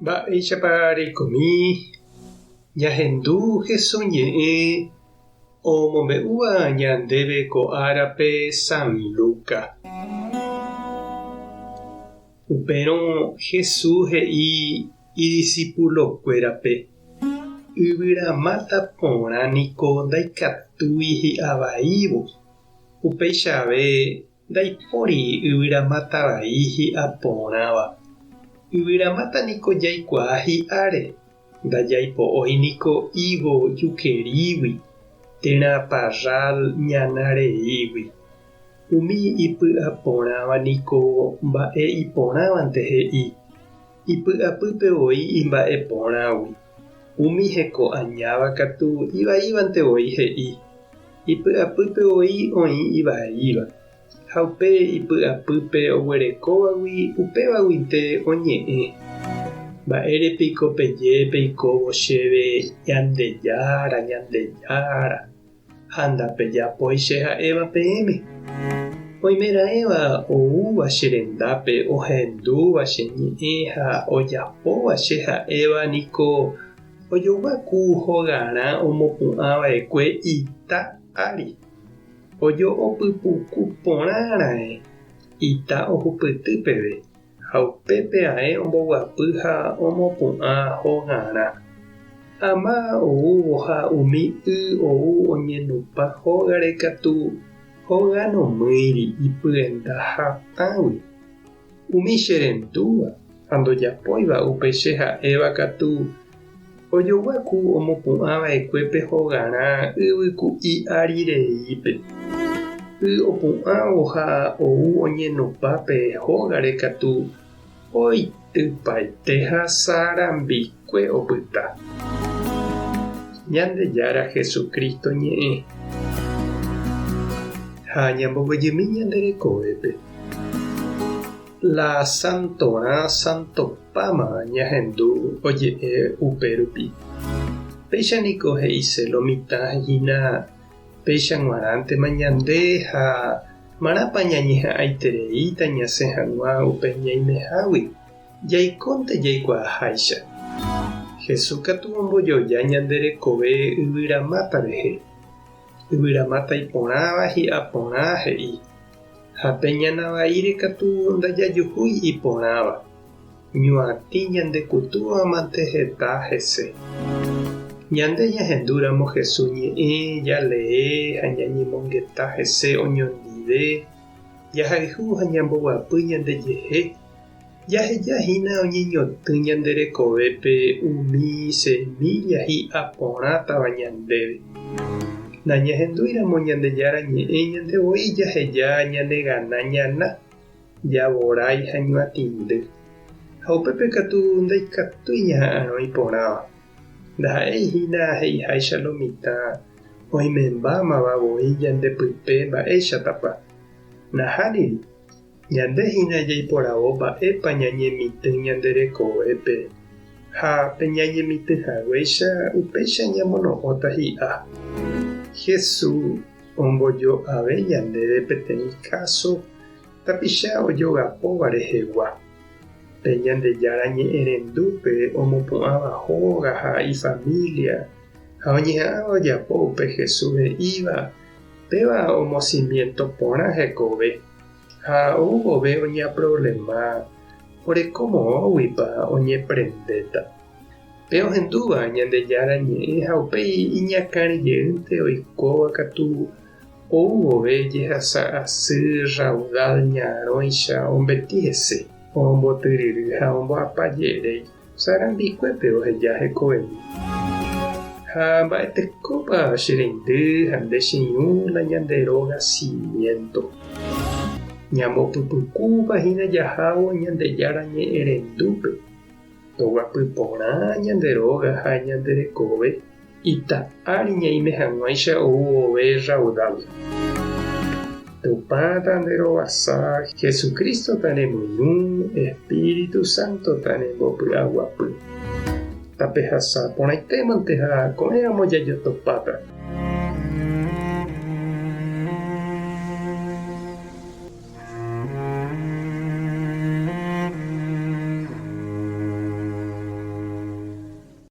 Mba'éichapa reikomi ñahendu hesoñe'ẽ omombe'úva ñandéve ko árape San Luka. Upérõ Jesús he'i idiscipulokuérape: yvyramáta porã niko ndaikatúi hi'avaívo. Upeichave ndaipóri yvyramátavai hi'a porãva. Yvyramáta niko jaikuaa hi'áre, ndajaipo'ói niko higo jukerígui, térã parral ñanareígui. Umi ipy'aporãva niko mba'e iporãvante he'i. Ipy'apýpevoi imba'eporãgui. Umi heko añáva katu ivaívantevoi he'i. Ipy'apýpevoi oĩ ivaíva. Ha upe ipy'apýpe oguerekóvagui upévaguinte oñe'ẽ. Mba'érepiko peje peikóvo chéve ñandejára. Ha ndapejapói che ha'éva peẽme. Oimeraẽva oúva che rendápe ohendúva che ñe'ẽ ha ojapóva che ha'éva niko ojoguaku hogarã omopu'ãva'ekue ita ári. Ojo'opypuku porãra'e ita ohupyty peve, ha upépe ae omboguapy ha omopu'ã hogarã. Ama oúvo ha umi ou oñenupa hógare katu hoganomýiri ipy'enda hatãgui. Umi che rendúva ha ndojapóiva upe che ha'éva katu ojoguaku omopu'ãva'ekuépe hogarã yvyku'i árireípe. Opu'ãvo ha ou oñenupápe hógare katu oitypaite ha sarambikue opyta. Ñandejára Jesukristo ñe'ẽ ha ñamboguejymi ñanderekovépe. La Santorã Santopáma ñahendu oje'e upérupi. Péichaniko he'ise lomitã hína péicha g̃uarãntema ñande ha marãpa ñañeha'ãitereíta ñasẽ hag̃ua upe ñaimehágui. Jaikónte jaikuaaháicha. Jesús katu ombojoja ñanderekove yvyramáta rehe. Yvyramáta iporãva hi'a porã he'i. Ha peñanavaíre katu ndajajuhúi iporãva. Ñuatĩ ñandekutúvamante heta hese. Ñande ñahendúramo Jesús ñe'ẽ jalee ha ñañemongeta hese oñondive, jahayhu ha ñamboguapy ñandejehe. Jahejahína oñeñotỹ ñanderekovépe umi semilla hi'a porãtava ñandéve. Nañahendúiramo Ñandejára ñe'ẽ ñandevoi jaheja ñandegana ñana, javorái ha ñuatĩndy. Ha upépe katu ndaikatúi ñaha'ãrõ iporãva. Ndaha'éihína he'iháicha lomitã oimembámavavoi ñandepype mba'éichatapa. Nahániri, ñandehína jaiporavo mba'épa ñañemitỹ ñanderekovépe ha peñañemitỹhaguéicha upéicha ñamono'õta hi'a. Jesús ombojo'ave ñandéve peteĩ káso tapicha ojogapóva rehegua. Pe Ñandejára ñe'ẽ rendúpe omopu'ãva hóga ha ifamilia ha oñeha'ãva ojapo upe Jesús he'íva péva omocimiento porã hekove ha ouvove oñaproblema orekomoõguipa oñeprendéta. Pe ohendúva Ñandejára ñe'ẽ ha upéi iñakãrijeýnte oikóva katu ouvove jehasa asy raudal ñarõicha ombeti hese. Ombotyryry ha omboapajéréi sarambikuépe oheja hekovemi. Ha mba'etekópa che reindy ha ndechiñúla ñanderóga cimiento. Ñambopypykúvahína jahávo Ñandejára ñe'ẽ rendúpe. Toguapy porã ñanderóga ha ñanderekove ita'ári ñaime hag̃uáicha ouvove raudal. Tupãta nderovasa Jesucristo taremoirũ, Espíritu Santo tarembopy'aguapy. Tapehasa porãitémante ha ko'ẽramo jajotopáta.